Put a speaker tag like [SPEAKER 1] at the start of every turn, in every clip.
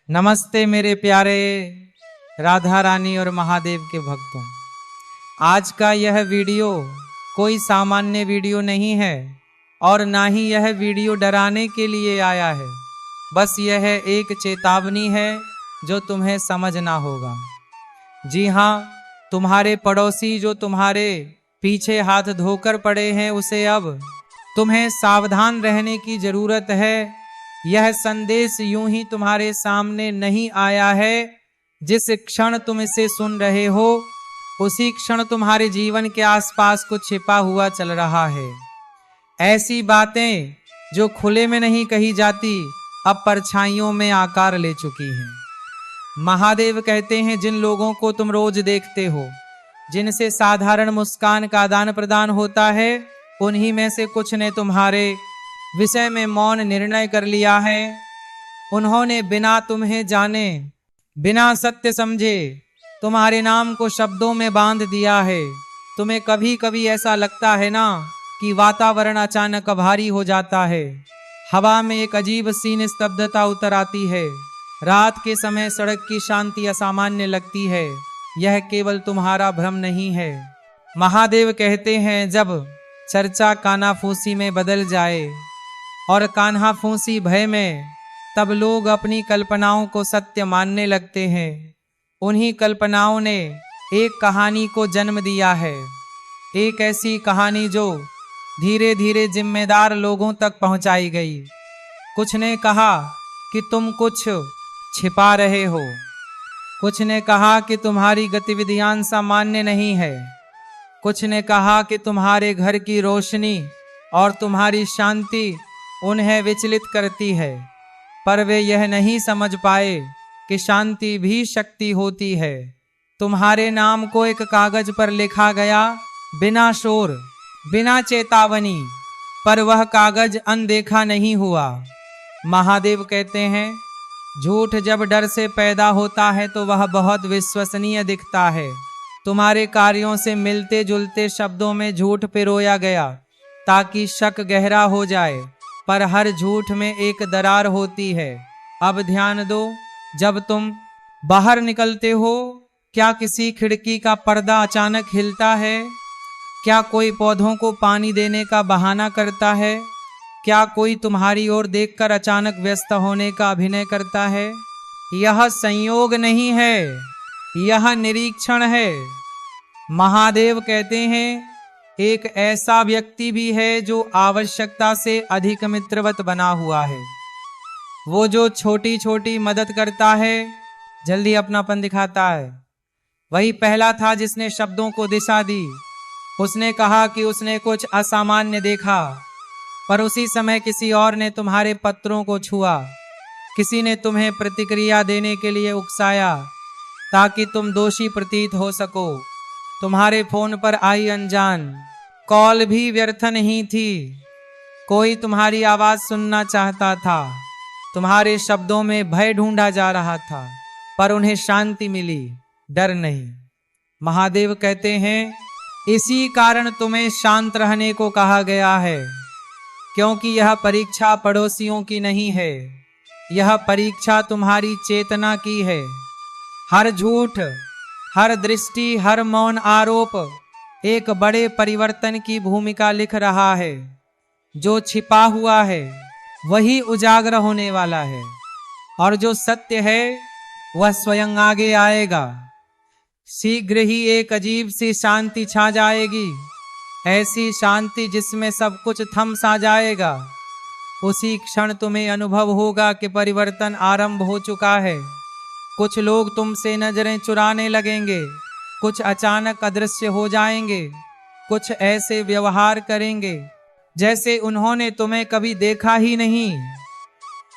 [SPEAKER 1] नमस्ते मेरे प्यारे राधा रानी और महादेव के भक्तों। आज का यह वीडियो कोई सामान्य वीडियो नहीं है और ना ही यह वीडियो डराने के लिए आया है। बस यह एक चेतावनी है जो तुम्हें समझना होगा। जी हाँ, तुम्हारे पड़ोसी जो तुम्हारे पीछे हाथ धोकर पड़े हैं, उसे अब तुम्हें सावधान रहने की जरूरत है। यह संदेश यूं ही तुम्हारे सामने नहीं आया है। जिस क्षण तुम इसे सुन रहे हो उसी क्षण तुम्हारे जीवन के आसपास कुछ छिपा हुआ चल रहा है। ऐसी बातें जो खुले में नहीं कही जाती अब परछाइयों में आकार ले चुकी हैं। महादेव कहते हैं, जिन लोगों को तुम रोज देखते हो, जिनसे साधारण मुस्कान का आदान प्रदान होता है, उन्हीं में से कुछ ने तुम्हारे विषय में मौन निर्णय कर लिया है। उन्होंने बिना तुम्हें जाने, बिना सत्य समझे तुम्हारे नाम को शब्दों में बांध दिया है। तुम्हें कभी कभी ऐसा लगता है ना कि वातावरण अचानक भारी हो जाता है, हवा में एक अजीब सी निस्तब्धता उतर आती है, रात के समय सड़क की शांति असामान्य लगती है। यह केवल तुम्हारा भ्रम नहीं है। महादेव कहते हैं, जब चर्चा कानाफूसी में बदल जाए और कान्हा फूसी भय में, तब लोग अपनी कल्पनाओं को सत्य मानने लगते हैं। उन्हीं कल्पनाओं ने एक कहानी को जन्म दिया है, एक ऐसी कहानी जो धीरे धीरे जिम्मेदार लोगों तक पहुंचाई गई। कुछ ने कहा कि तुम कुछ छिपा रहे हो, कुछ ने कहा कि तुम्हारी गतिविधियां सामान्य नहीं है, कुछ ने कहा कि तुम्हारे घर की रोशनी और तुम्हारी शांति उन्हें विचलित करती है। पर वे यह नहीं समझ पाए कि शांति भी शक्ति होती है। तुम्हारे नाम को एक कागज पर लिखा गया, बिना शोर, बिना चेतावनी, पर वह कागज अनदेखा नहीं हुआ। महादेव कहते हैं, झूठ जब डर से पैदा होता है तो वह बहुत विश्वसनीय दिखता है। तुम्हारे कार्यों से मिलते जुलते शब्दों में झूठ पिरोया गया ताकि शक गहरा हो जाए, पर हर झूठ में एक दरार होती है। अब ध्यान दो, जब तुम बाहर निकलते हो, क्या किसी खिड़की का पर्दा अचानक हिलता है? क्या कोई पौधों को पानी देने का बहाना करता है? क्या कोई तुम्हारी ओर देखकर अचानक व्यस्त होने का अभिनय करता है? यह संयोग नहीं है, यह निरीक्षण है। महादेव कहते हैं, एक ऐसा व्यक्ति भी है जो आवश्यकता से अधिक मित्रवत बना हुआ है। वो जो छोटी छोटी मदद करता है, जल्दी अपनापन दिखाता है। वही पहला था जिसने शब्दों को दिशा दी। उसने कहा कि उसने कुछ असामान्य देखा, पर उसी समय किसी और ने तुम्हारे पत्रों को छुआ। किसी ने तुम्हें प्रतिक्रिया देने के लिए उकसाया ताकि तुम दोषी प्रतीत हो सको। तुम्हारे फोन पर आई अनजान कॉल भी व्यर्थ नहीं थी। कोई तुम्हारी आवाज सुनना चाहता था। तुम्हारे शब्दों में भय ढूंढा जा रहा था, पर उन्हें शांति मिली, डर नहीं। महादेव कहते हैं, इसी कारण तुम्हें शांत रहने को कहा गया है, क्योंकि यह परीक्षा पड़ोसियों की नहीं है, यह परीक्षा तुम्हारी चेतना की है। हर झूठ, हर दृष्टि, हर मौन आरोप एक बड़े परिवर्तन की भूमिका लिख रहा है। जो छिपा हुआ है वही उजागर होने वाला है, और जो सत्य है वह स्वयं आगे आएगा। शीघ्र ही एक अजीब सी शांति छा जाएगी, ऐसी शांति जिसमें सब कुछ थम सा जाएगा। उसी क्षण तुम्हें अनुभव होगा कि परिवर्तन आरंभ हो चुका है। कुछ लोग तुमसे नजरें चुराने लगेंगे, कुछ अचानक अदृश्य हो जाएंगे, कुछ ऐसे व्यवहार करेंगे जैसे उन्होंने तुम्हें कभी देखा ही नहीं।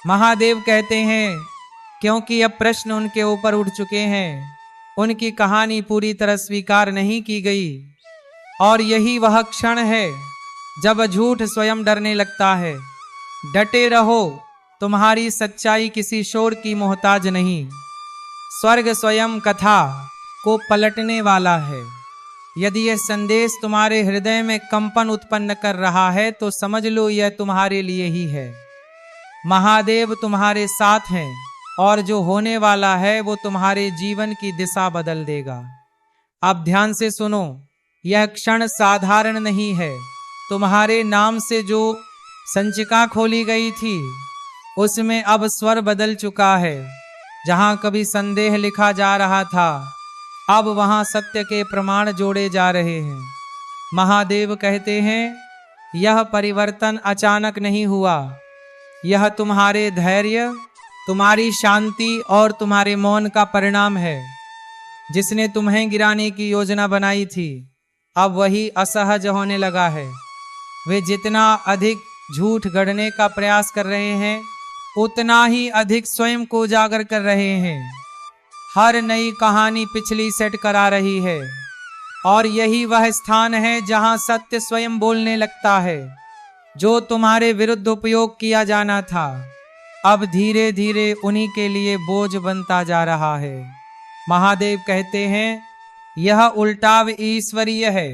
[SPEAKER 1] महादेव कहते हैं, क्योंकि अब प्रश्न उनके ऊपर उठ चुके हैं, उनकी कहानी पूरी तरह स्वीकार नहीं की गई। और यही वह क्षण है जब झूठ स्वयं डरने लगता है। डटे रहो, तुम्हारी सच्चाई किसी शोर की मोहताज नहीं। स्वर्ग स्वयं कथा को पलटने वाला है। यदि यह संदेश तुम्हारे हृदय में कंपन उत्पन्न कर रहा है तो समझ लो यह तुम्हारे लिए ही है। महादेव तुम्हारे साथ हैं और जो होने वाला है वो तुम्हारे जीवन की दिशा बदल देगा। अब ध्यान से सुनो, यह क्षण साधारण नहीं है। तुम्हारे नाम से जो संचिका खोली गई थी उसमें अब स्वर बदल चुका है। जहां कभी संदेह लिखा जा रहा था, अब वहां सत्य के प्रमाण जोड़े जा रहे हैं। महादेव कहते हैं, यह परिवर्तन अचानक नहीं हुआ। यह तुम्हारे धैर्य, तुम्हारी शांति और तुम्हारे मौन का परिणाम है। जिसने तुम्हें गिराने की योजना बनाई थी, अब वही असहज होने लगा है। वे जितना अधिक झूठ गढ़ने का प्रयास कर रहे हैं, उतना ही अधिक स्वयं को उजागर कर रहे हैं। हर नई कहानी पिछली सेट करा रही है, और यही वह स्थान है जहां सत्य स्वयं बोलने लगता है। जो तुम्हारे विरुद्ध उपयोग किया जाना था, अब धीरे धीरे उन्हीं के लिए बोझ बनता जा रहा है। महादेव कहते हैं, यह उल्टाव ईश्वरीय है।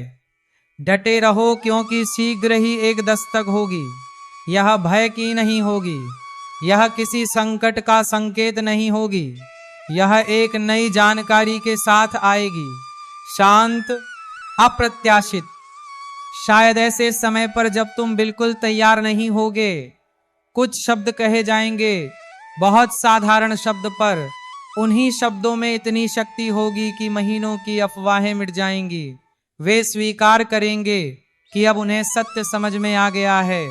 [SPEAKER 1] डटे रहो, क्योंकि शीघ्र ही एक दस्तक होगी। यह भय की नहीं होगी, यह किसी संकट का संकेत नहीं होगी, यह एक नई जानकारी के साथ आएगी, शांत, अप्रत्याशित। शायद ऐसे समय पर जब तुम बिल्कुल तैयार नहीं होगे, कुछ शब्द कहे जाएंगे, बहुत साधारण शब्द, पर उन्हीं शब्दों में इतनी शक्ति होगी कि महीनों की अफवाहें मिट जाएंगी। वे स्वीकार करेंगे कि अब उन्हें सत्य समझ में आ गया है।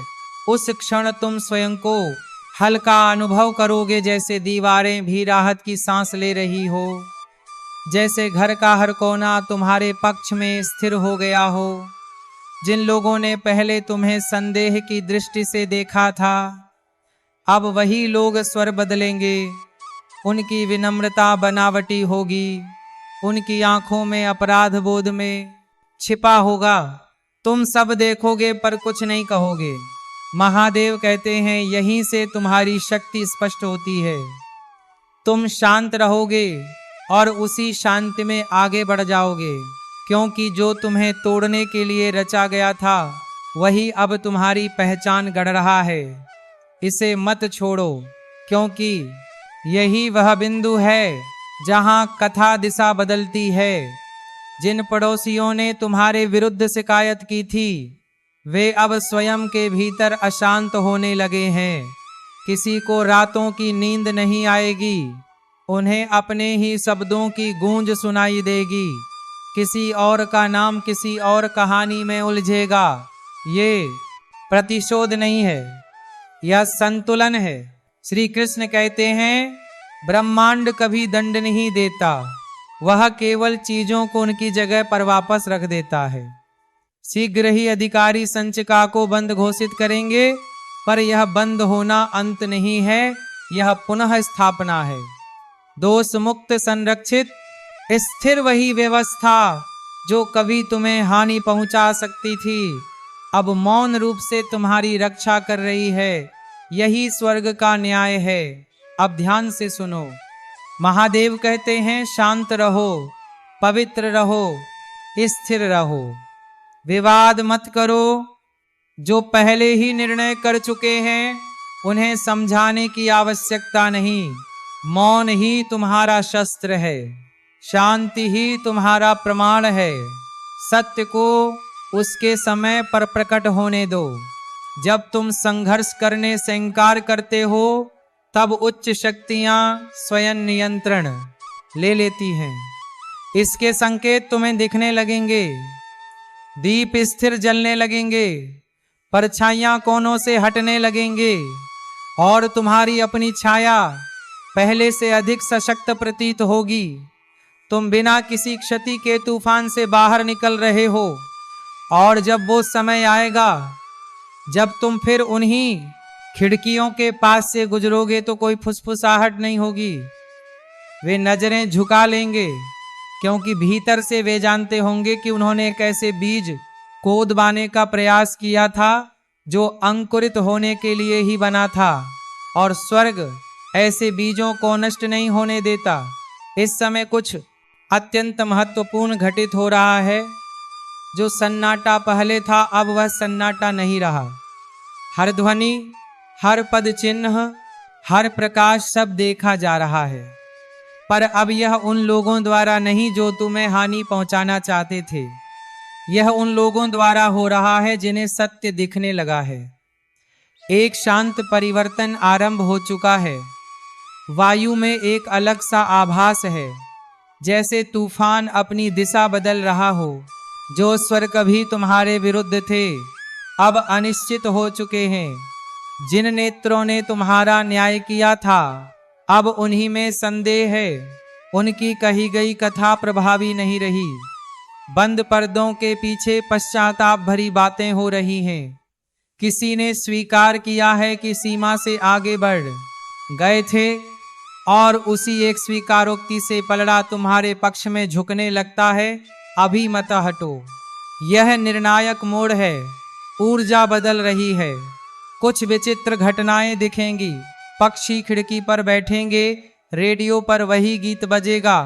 [SPEAKER 1] उस क्षण तुम स्वयं को हल्का अनुभव करोगे, जैसे दीवारें भी राहत की सांस ले रही हो, जैसे घर का हर कोना तुम्हारे पक्ष में स्थिर हो गया हो। जिन लोगों ने पहले तुम्हें संदेह की दृष्टि से देखा था, अब वही लोग स्वर बदलेंगे। उनकी विनम्रता बनावटी होगी, उनकी आंखों में अपराध बोध में छिपा होगा। तुम सब देखोगे पर कुछ नहीं कहोगे। महादेव कहते हैं, यहीं से तुम्हारी शक्ति स्पष्ट होती है। तुम शांत रहोगे और उसी शांति में आगे बढ़ जाओगे, क्योंकि जो तुम्हें तोड़ने के लिए रचा गया था, वही अब तुम्हारी पहचान गढ़ रहा है। इसे मत छोड़ो, क्योंकि यही वह बिंदु है जहां कथा दिशा बदलती है। जिन पड़ोसियों ने तुम्हारे विरुद्ध शिकायत की थी, वे अब स्वयं के भीतर अशांत होने लगे हैं। किसी को रातों की नींद नहीं आएगी, उन्हें अपने ही शब्दों की गूंज सुनाई देगी। किसी और का नाम किसी और कहानी में उलझेगा। ये प्रतिशोध नहीं है, यह संतुलन है। श्री कृष्ण कहते हैं, ब्रह्मांड कभी दंड नहीं देता, वह केवल चीजों को उनकी जगह पर वापस रख देता है। शीघ्र ही अधिकारी संचिका को बंद घोषित करेंगे, पर यह बंद होना अंत नहीं है, यह पुनः स्थापना है। दोष मुक्त, संरक्षित, स्थिर वही व्यवस्था जो कभी तुम्हें हानि पहुंचा सकती थी, अब मौन रूप से तुम्हारी रक्षा कर रही है। यही स्वर्ग का न्याय है। अब ध्यान से सुनो। महादेव कहते हैं, शांत रहो, पवित्र रहो, स्थिर रहो, विवाद मत करो। जो पहले ही निर्णय कर चुके हैं, उन्हें समझाने की आवश्यकता नहीं। मौन ही तुम्हारा शस्त्र है, शांति ही तुम्हारा प्रमाण है। सत्य को उसके समय पर प्रकट होने दो। जब तुम संघर्ष करने से इंकार करते हो, तब उच्च शक्तियां स्वयं नियंत्रण ले लेती हैं। इसके संकेत तुम्हें दिखने लगेंगे। दीप स्थिर जलने लगेंगे, परछाइयां कोनों से हटने लगेंगे, और तुम्हारी अपनी छाया पहले से अधिक सशक्त प्रतीत होगी। तुम बिना किसी क्षति के तूफान से बाहर निकल रहे हो, और जब वो समय आएगा जब तुम फिर उन्हीं खिड़कियों के पास से गुजरोगे, तो कोई फुसफुसाहट नहीं होगी। वे नजरें झुका लेंगे, क्योंकि भीतर से वे जानते होंगे कि उन्होंने एक ऐसे बीज को उदबाने का प्रयास किया था जो अंकुरित होने के लिए ही बना था, और स्वर्ग ऐसे बीजों को नष्ट नहीं होने देता। इस समय कुछ अत्यंत महत्वपूर्ण घटित हो रहा है। जो सन्नाटा पहले था, अब वह सन्नाटा नहीं रहा। हर ध्वनि, हर पद चिन्ह, हर प्रकाश सब देखा जा रहा है, पर अब यह उन लोगों द्वारा नहीं जो तुम्हें हानि पहुंचाना चाहते थे। यह उन लोगों द्वारा हो रहा है जिन्हें सत्य दिखने लगा है। एक शांत परिवर्तन आरंभ हो चुका है। वायु में एक अलग सा आभास है, जैसे तूफान अपनी दिशा बदल रहा हो। जो स्वर कभी तुम्हारे विरुद्ध थे अब अनिश्चित हो चुके हैं। जिन नेत्रों ने तुम्हारा न्याय किया था अब उन्हीं में संदेह है। उनकी कही गई कथा प्रभावी नहीं रही। बंद पर्दों के पीछे पश्चाताप भरी बातें हो रही हैं। किसी ने स्वीकार किया है कि सीमा से आगे बढ़ गए थे और उसी एक स्वीकारोक्ति से पलड़ा तुम्हारे पक्ष में झुकने लगता है। अभी मत हटो। यह निर्णायक मोड़ है। ऊर्जा बदल रही है। कुछ विचित्र घटनाएं दिखेंगी। पक्षी खिड़की पर बैठेंगे, रेडियो पर वही गीत बजेगा,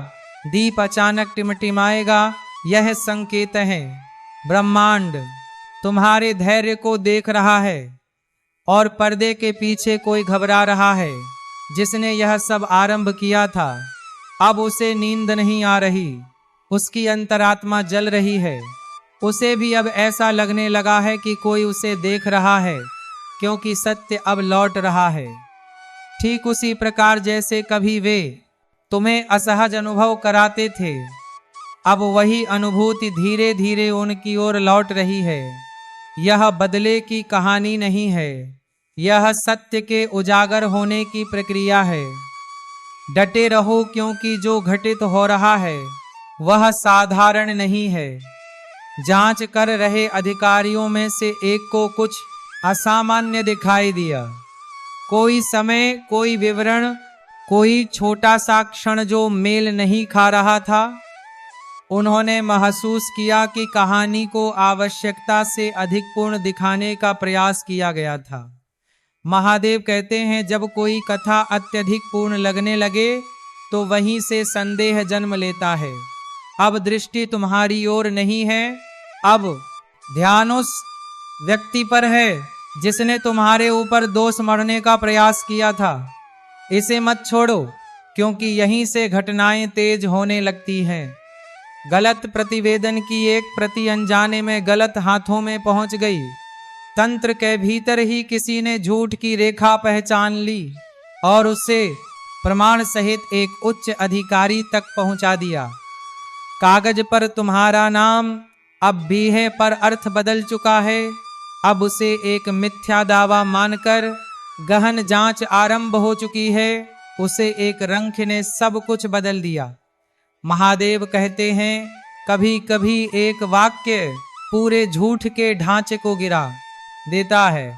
[SPEAKER 1] दीप अचानक टिमटिमाएगा। यह संकेत है। ब्रह्मांड तुम्हारे धैर्य को देख रहा है और पर्दे के पीछे कोई घबरा रहा है। जिसने यह सब आरंभ किया था अब उसे नींद नहीं आ रही। उसकी अंतरात्मा जल रही है। उसे भी अब ऐसा लगने लगा है कि कोई उसे देख रहा है, क्योंकि सत्य अब लौट रहा है। ठीक उसी प्रकार जैसे कभी वे तुम्हें असहज अनुभव कराते थे, अब वही अनुभूति धीरे धीरे उनकी ओर लौट रही है। यह बदले की कहानी नहीं है, यह सत्य के उजागर होने की प्रक्रिया है। डटे रहो, क्योंकि जो घटित हो रहा है वह साधारण नहीं है। जांच कर रहे अधिकारियों में से एक को कुछ असामान्य दिखाई दिया। कोई समय, कोई विवरण, कोई छोटा सा क्षण जो मेल नहीं खा रहा था। उन्होंने महसूस किया कि कहानी को आवश्यकता से अधिक पूर्ण दिखाने का प्रयास किया गया था। महादेव कहते हैं, जब कोई कथा अत्यधिक पूर्ण लगने लगे तो वहीं से संदेह जन्म लेता है। अब दृष्टि तुम्हारी ओर नहीं है, अब ध्यान उस व्यक्ति पर है जिसने तुम्हारे ऊपर दोष मढ़ने का प्रयास किया था। इसे मत छोड़ो, क्योंकि यहीं से घटनाएं तेज होने लगती हैं। गलत प्रतिवेदन की एक प्रति अनजाने में गलत हाथों में पहुंच गई। तंत्र के भीतर ही किसी ने झूठ की रेखा पहचान ली और उसे प्रमाण सहित एक उच्च अधिकारी तक पहुंचा दिया। कागज पर तुम्हारा नाम अब भी है, पर अर्थ बदल चुका है। अब उसे एक मिथ्या दावा मानकर गहन जांच आरंभ हो चुकी है। उसे एक रंख ने सब कुछ बदल दिया। महादेव कहते हैं, कभी कभी एक वाक्य पूरे झूठ के ढांचे को गिरा देता है।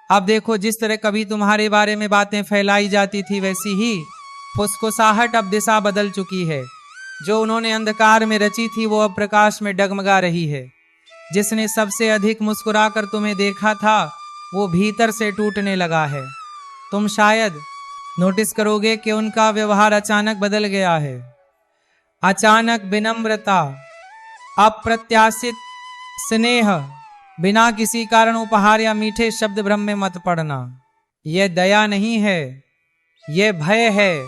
[SPEAKER 1] अब देखो, जिस तरह कभी तुम्हारे बारे में बातें फैलाई जाती थी, वैसी ही फुसफुसाहट अब दिशा बदल चुकी है। जो उन्होंने अंधकार में रची थी वो अब प्रकाश में डगमगा रही है। जिसने सबसे अधिक मुस्कुराकर तुम्हें देखा था वो भीतर से टूटने लगा है। तुम शायद नोटिस करोगे कि उनका व्यवहार अचानक बदल गया है। अचानक विनम्रता, अप्रत्याशित स्नेह, बिना किसी कारण उपहार या मीठे शब्द भ्रम में मत पड़ना। यह दया नहीं है, यह भय है।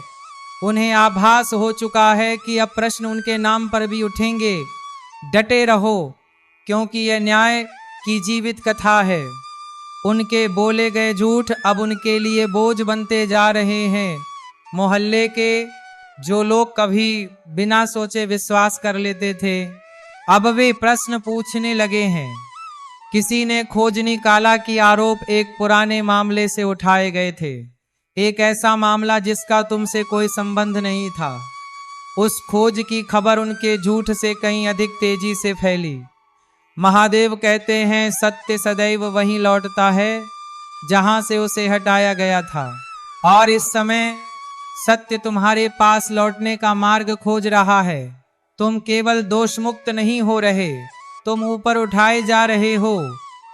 [SPEAKER 1] उन्हें आभास हो चुका है कि अब प्रश्न उनके नाम पर भी उठेंगे। डटे रहो, क्योंकि यह न्याय की जीवित कथा है। उनके बोले गए झूठ अब उनके लिए बोझ बनते जा रहे हैं। मोहल्ले के जो लोग कभी बिना सोचे विश्वास कर लेते थे, अब वे प्रश्न पूछने लगे हैं। किसी ने खोज निकाला कि आरोप एक पुराने मामले से उठाए गए थे, एक ऐसा मामला जिसका तुमसे कोई संबंध नहीं था। उस खोज की खबर उनके झूठ से कहीं अधिक तेजी से फैली। महादेव कहते हैं, सत्य सदैव वहीं लौटता है जहां से उसे हटाया गया था, और इस समय सत्य तुम्हारे पास लौटने का मार्ग खोज रहा है। तुम केवल दोष मुक्त नहीं हो रहे, तुम ऊपर उठाए जा रहे हो,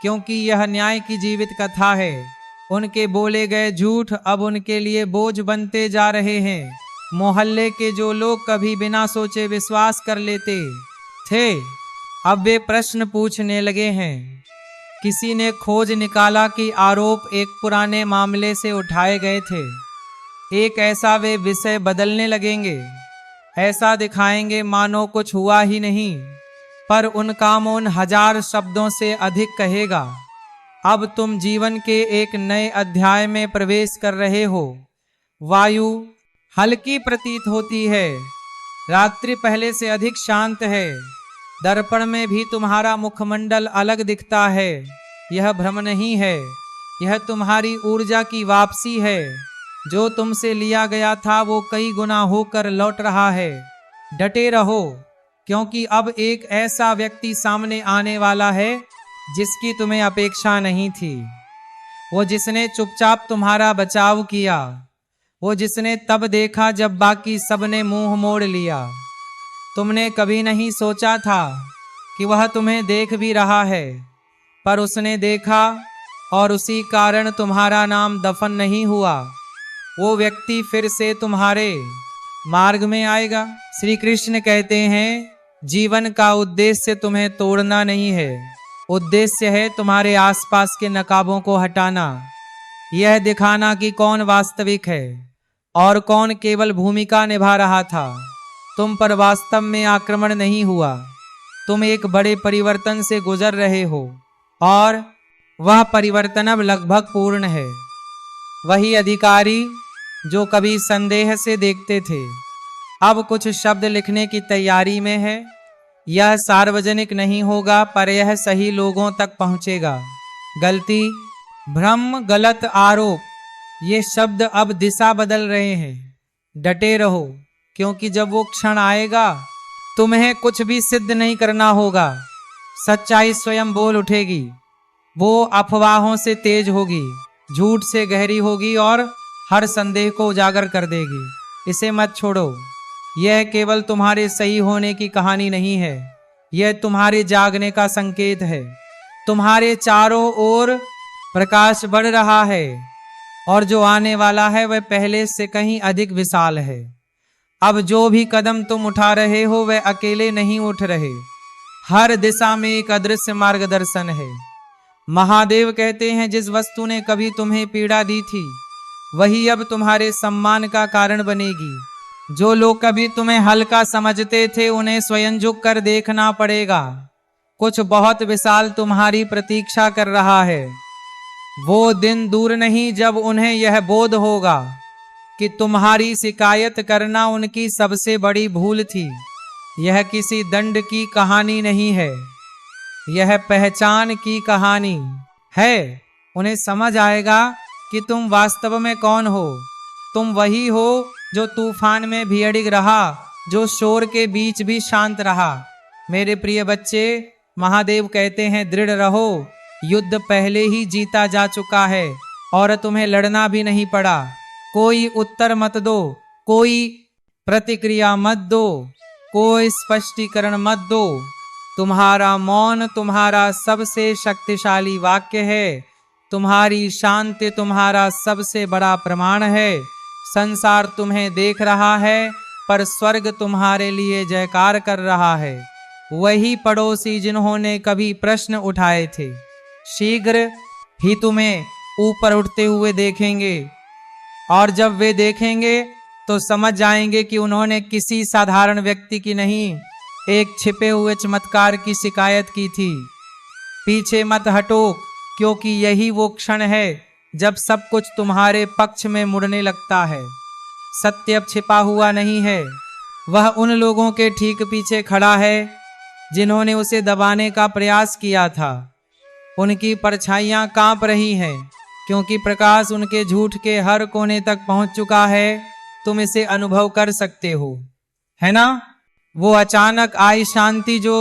[SPEAKER 1] क्योंकि यह न्याय की जीवित कथा है। उनके बोले गए झूठ अब उनके लिए बोझ बनते जा रहे हैं। मोहल्ले के जो लोग कभी बिना सोचे विश्वास कर लेते थे, अब वे प्रश्न पूछने लगे हैं। किसी ने खोज निकाला कि आरोप एक पुराने मामले से उठाए गए थे, एक ऐसा वे विषय बदलने लगेंगे, ऐसा दिखाएंगे मानो कुछ हुआ ही नहीं, पर उनका मौन 1000 शब्दों से अधिक कहेगा। अब तुम जीवन के एक नए अध्याय में प्रवेश कर रहे हो। वायु हल्की प्रतीत होती है, रात्रि पहले से अधिक शांत है, दर्पण में भी तुम्हारा मुखमंडल अलग दिखता है। यह भ्रम नहीं है, यह तुम्हारी ऊर्जा की वापसी है। जो तुमसे लिया गया था वो कई गुना होकर लौट रहा है। डटे रहो, क्योंकि अब एक ऐसा व्यक्ति सामने आने वाला है जिसकी तुम्हें अपेक्षा नहीं थी। वो जिसने चुपचाप तुम्हारा बचाव किया, वो जिसने तब देखा जब बाकी सबने मुंह मोड़ लिया। तुमने कभी नहीं सोचा था कि वह तुम्हें देख भी रहा है, पर उसने देखा और उसी कारण तुम्हारा नाम दफन नहीं हुआ। वो व्यक्ति फिर से तुम्हारे मार्ग में आएगा। श्री कृष्ण कहते हैं, जीवन का उद्देश्य तुम्हें तोड़ना नहीं है, उद्देश्य है तुम्हारे आसपास के नकाबों को हटाना, यह दिखाना कि कौन वास्तविक है और कौन केवल भूमिका निभा रहा था। तुम पर वास्तव में आक्रमण नहीं हुआ, तुम एक बड़े परिवर्तन से गुजर रहे हो और वह परिवर्तन अब लगभग पूर्ण है। वही अधिकारी जो कभी संदेह से देखते थे, अब कुछ शब्द लिखने की तैयारी में है। यह सार्वजनिक नहीं होगा, पर यह सही लोगों तक पहुंचेगा। गलती, भ्रम, गलत आरोप, ये शब्द अब दिशा बदल रहे हैं। डटे रहो, क्योंकि जब वो क्षण आएगा तुम्हें कुछ भी सिद्ध नहीं करना होगा। सच्चाई स्वयं बोल उठेगी। वो अफवाहों से तेज होगी, झूठ से गहरी होगी और हर संदेह को उजागर कर देगी। इसे मत छोड़ो। यह केवल तुम्हारे सही होने की कहानी नहीं है, यह तुम्हारे जागने का संकेत है। तुम्हारे चारों ओर प्रकाश बढ़ रहा है और जो आने वाला है वह पहले से कहीं अधिक विशाल है। अब जो भी कदम तुम उठा रहे हो वह अकेले नहीं उठ रहे, हर दिशा में एक अदृश्य मार्गदर्शन है। महादेव कहते हैं, जिस वस्तु ने कभी तुम्हें पीड़ा दी थी वही अब तुम्हारे सम्मान का कारण बनेगी। जो लोग कभी तुम्हें हल्का समझते थे उन्हें स्वयं झुक कर देखना पड़ेगा। कुछ बहुत विशाल तुम्हारी प्रतीक्षा कर रहा है। वो दिन दूर नहीं जब उन्हें यह बोध होगा कि तुम्हारी शिकायत करना उनकी सबसे बड़ी भूल थी। यह किसी दंड की कहानी नहीं है, यह पहचान की कहानी है। उन्हें समझ आएगा कि तुम वास्तव में कौन हो। तुम वही हो जो तूफान में भी अडिग रहा, जो शोर के बीच भी शांत रहा। मेरे प्रिय बच्चे, महादेव कहते हैं, दृढ़ रहो। युद्ध पहले ही जीता जा चुका है और तुम्हें लड़ना भी नहीं पड़ा। कोई उत्तर मत दो, कोई प्रतिक्रिया मत दो, कोई स्पष्टीकरण मत दो। तुम्हारा मौन तुम्हारा सबसे शक्तिशाली वाक्य है। तुम्हारी शांति तुम्हारा सबसे बड़ा प्रमाण है। संसार तुम्हें देख रहा है, पर स्वर्ग तुम्हारे लिए जयकार कर रहा है। वही पड़ोसी जिन्होंने कभी प्रश्न उठाए थे शीघ्र ही तुम्हें ऊपर उठते हुए देखेंगे, और जब वे देखेंगे तो समझ जाएंगे कि उन्होंने किसी साधारण व्यक्ति की नहीं, एक छिपे हुए चमत्कार की शिकायत की थी। पीछे मत हटो, क्योंकि यही वो क्षण है जब सब कुछ तुम्हारे पक्ष में मुड़ने लगता है। सत्य अब छिपा हुआ नहीं है, वह उन लोगों के ठीक पीछे खड़ा है जिन्होंने उसे दबाने का प्रयास किया था। उनकी परछाइयां कांप रही हैं, क्योंकि प्रकाश उनके झूठ के हर कोने तक पहुंच चुका है। तुम इसे अनुभव कर सकते हो, है ना? वो अचानक आई शांति जो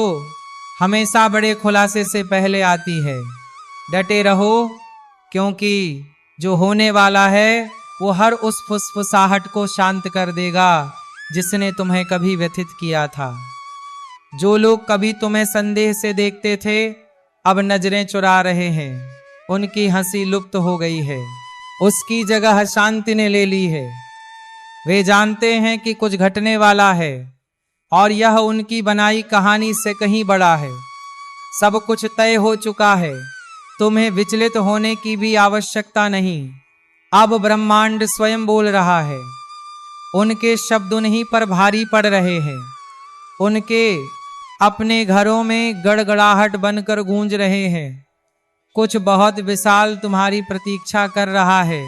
[SPEAKER 1] हमेशा बड़े खुलासे से पहले आती है। डटे रहो, क्योंकि जो होने वाला है वो हर उस फुसफुसाहट को शांत कर देगा जिसने तुम्हें कभी व्यथित किया था। जो लोग कभी तुम्हें संदेह से देखते थे अब नजरें चुरा रहे हैं। उनकी हंसी लुप्त हो गई है, उसकी जगह शांति ने ले ली है। वे जानते हैं कि कुछ घटने वाला है और यह उनकी बनाई कहानी से कहीं बड़ा है। सब कुछ तय हो चुका है, तुम्हें विचलित होने की भी आवश्यकता नहीं। अब ब्रह्मांड स्वयं बोल रहा है। उनके शब्द उन्हीं पर भारी पड़ रहे हैं। उनके अपने घरों में गड़गड़ाहट बनकर गूंज रहे हैं। कुछ बहुत विशाल तुम्हारी प्रतीक्षा कर रहा है।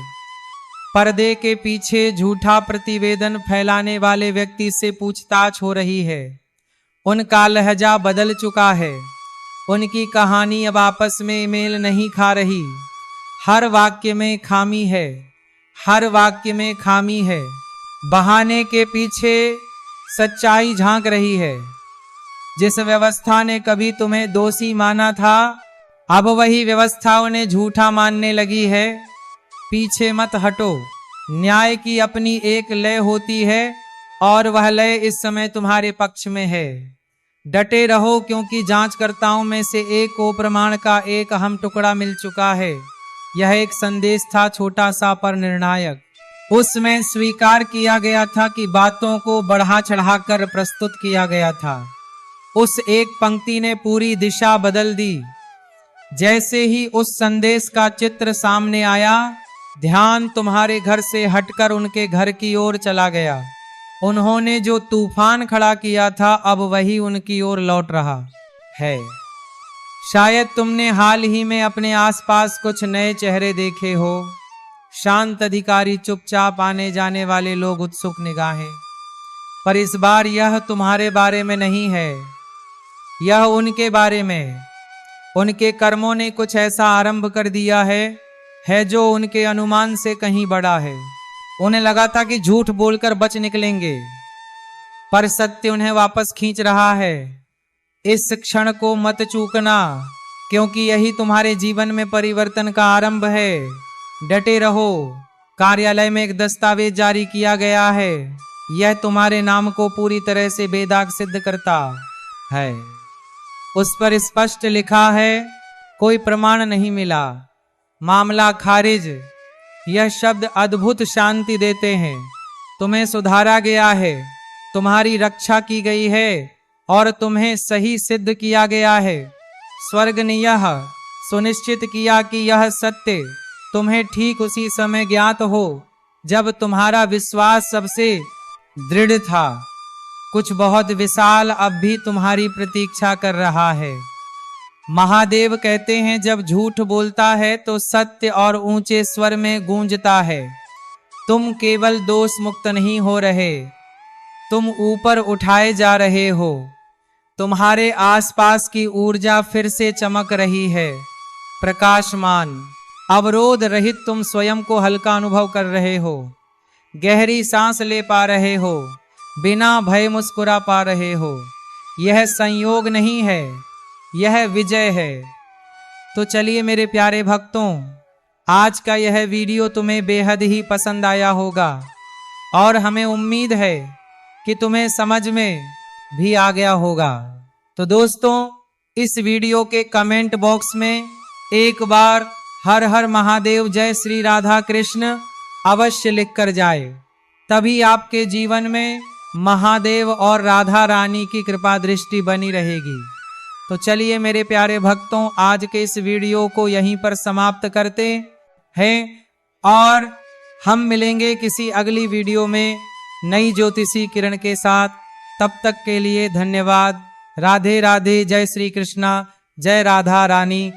[SPEAKER 1] पर्दे के पीछे झूठा प्रतिवेदन फैलाने वाले व्यक्ति से पूछताछ हो रही है। उनका लहजा बदल चुका है। उनकी कहानी अब आपस में मेल नहीं खा रही। हर वाक्य में खामी है, हर वाक्य में खामी है। बहाने के पीछे सच्चाई झांक रही है। जिस व्यवस्था ने कभी तुम्हें दोषी माना था, अब वही व्यवस्था उन्हें झूठा मानने लगी है। पीछे मत हटो। न्याय की अपनी एक लय होती है और वह लय इस समय तुम्हारे पक्ष में है। डटे रहो, क्योंकि जांचकर्ताओं में से एक को प्रमाण का एक अहम टुकड़ा मिल चुका है। यह एक संदेश था, छोटा सा पर निर्णायक। उसमें स्वीकार किया गया था कि बातों को बढ़ा चढ़ाकर प्रस्तुत किया गया था। उस एक पंक्ति ने पूरी दिशा बदल दी। जैसे ही उस संदेश का चित्र सामने आया, ध्यान तुम्हारे घर से हटकर उनके घर की ओर चला गया। उन्होंने जो तूफान खड़ा किया था, अब वही उनकी ओर लौट रहा है। शायद तुमने हाल ही में अपने आसपास कुछ नए चेहरे देखे हो। शांत अधिकारी, चुपचाप आने जाने वाले लोग, उत्सुक निगाहें। पर इस बार यह तुम्हारे बारे में नहीं है, यह उनके बारे में। उनके कर्मों ने कुछ ऐसा आरंभ कर दिया है जो उनके अनुमान से कहीं बड़ा है। उन्हें लगा था कि झूठ बोलकर बच निकलेंगे, पर सत्य उन्हें वापस खींच रहा है। इस क्षण को मत चूकना, क्योंकि यही तुम्हारे जीवन में परिवर्तन का आरंभ है। डटे रहो। कार्यालय में एक दस्तावेज जारी किया गया है। यह तुम्हारे नाम को पूरी तरह से बेदाग सिद्ध करता है। उस पर स्पष्ट लिखा है, कोई प्रमाण नहीं मिला, मामला खारिज। यह शब्द अद्भुत शांति देते हैं। तुम्हें सुधारा गया है, तुम्हारी रक्षा की गई है और तुम्हें सही सिद्ध किया गया है। स्वर्ग ने यह सुनिश्चित किया कि यह सत्य तुम्हें ठीक उसी समय ज्ञात हो जब तुम्हारा विश्वास सबसे दृढ़ था। कुछ बहुत विशाल अब भी तुम्हारी प्रतीक्षा कर रहा है। महादेव कहते हैं, जब झूठ बोलता है तो सत्य और ऊंचे स्वर में गूंजता है। तुम केवल दोष मुक्त नहीं हो रहे, तुम ऊपर उठाए जा रहे हो। तुम्हारे आसपास की ऊर्जा फिर से चमक रही है, प्रकाशमान, अवरोध रहित। तुम स्वयं को हल्का अनुभव कर रहे हो, गहरी सांस ले पा रहे हो, बिना भय मुस्कुरा पा रहे हो। यह संयोग नहीं है, यह विजय है। तो चलिए मेरे प्यारे भक्तों, आज का यह वीडियो तुम्हें बेहद ही पसंद आया होगा और हमें उम्मीद है कि तुम्हें समझ में भी आ गया होगा। तो दोस्तों, इस वीडियो के कमेंट बॉक्स में एक बार हर हर महादेव, जय श्री राधा कृष्ण अवश्य लिखकर जाए। तभी आपके जीवन में महादेव और राधा रानी की कृपा दृष्टि बनी रहेगी। तो चलिए मेरे प्यारे भक्तों, आज के इस वीडियो को यहीं पर समाप्त करते हैं और हम मिलेंगे किसी अगली वीडियो में नई ज्योतिषी किरण के साथ। तब तक के लिए धन्यवाद। राधे राधे, जय श्री कृष्णा, जय राधा रानी।